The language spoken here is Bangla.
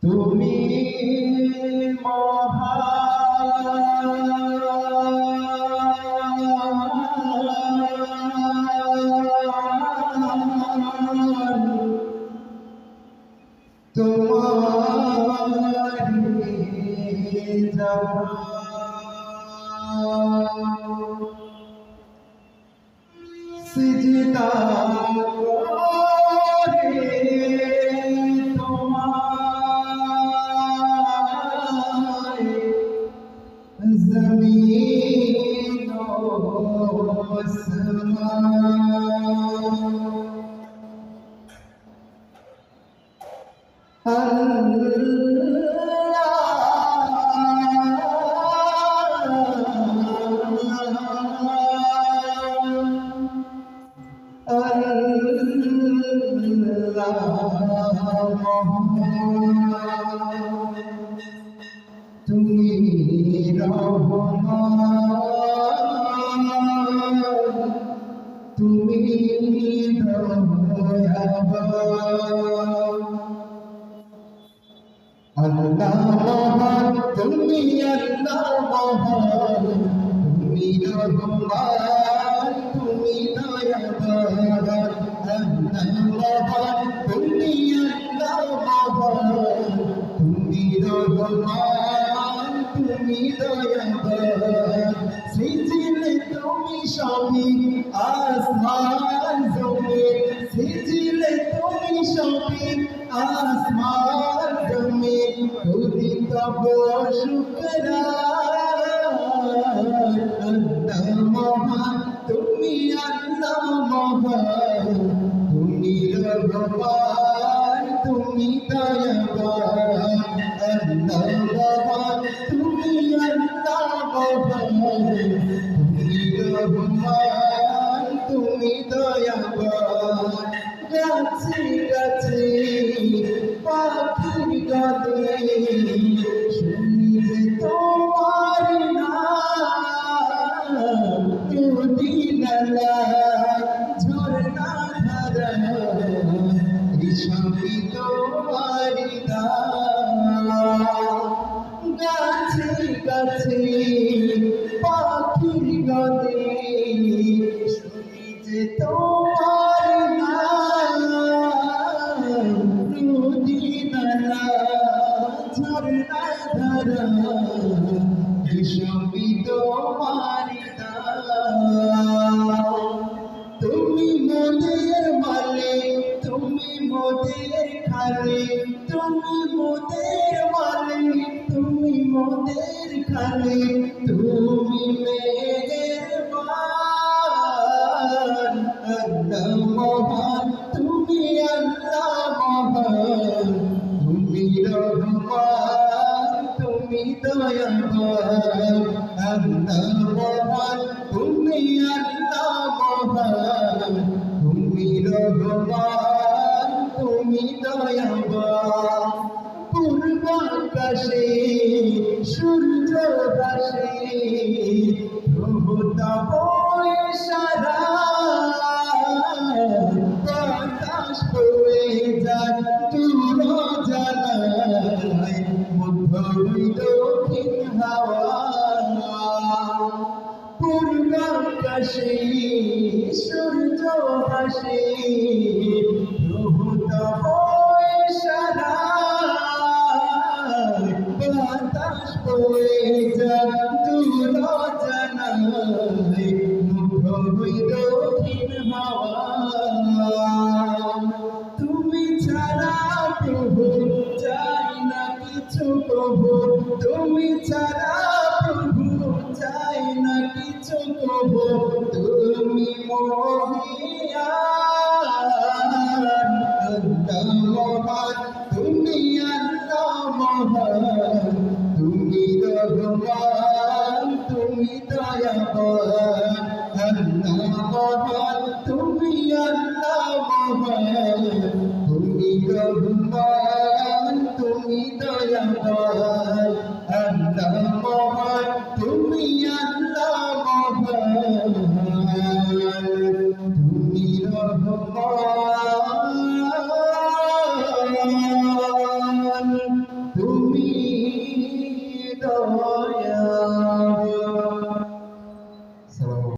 তুমি মহান, তোমারি জাহান সিজদা করে তোমায় জমিন ও আসমান। তুমি রহমান, তুমি দয়াবান। আল্লাহ মহান, তুমি আল্লাহ মহান, তুমি রহমান, তুমি দয়াবান। আল্লাহ মহান, তুমি আল্লাহ মহান, তুমি রহমান, তুমি দয়াবান। সৃজিলে তুমি সবই আসমান জমিন, সৃজিলে তুমি সবই আসমান জমিন। করি তব শুকরান। আল্লাহ মহান, তুমি আল্লাহ মহান, তুমি রহমান, তুমি দয়াবান। আল্লাহ মহান, তুমি আল্লাহ মহান, তুমি রহমান, তুমি দয়াবান। গাছে গাছে পাখির গানে শুনি যে তোমার নাম। নদী নালা ঝর্ণা ধারা সবই তোমার নাম। গাছে গাছে পাখির গানে শুনি যে তোমার নাম। নদী নালা ঝর্ণা ধারা সবই তোমার নাম। তুমি মোদের মালিক, তুমি মোদের খালিক, তুমি মোদের মালিক, তুমি মোদের খালিক, তুমি মেহেরবান। আল্লাহ মহান, তুমি আল্লাহ মহান, তুমি রহমান, তুমি দয়াবান। আল্লাহ মহান, তুমি আল্লাহ মহান, তুমি রহমান, তুমি দয়াবান। পূর্ব আকাশে সূর্য ভাসে, প্রভু তব ইশারা। বাতাস বয়ে যায় দূর জানায়, মধ্য দক্ষিণ হাওয়া। পূর্ব আকাশে সূর্য ভাসে, প্রভু তব ইশারায়। বাতাস বয়ে যায় দূর জানায়, মধ্য দক্ষিণ হাওয়া। তুমি ছাড়া প্রভু চাই না কিছু প্রভু, তুমি ছাড়া প্রভু চাই না কিছু প্রভু। তুমি মহিয়ান। আল্লাহ মহান,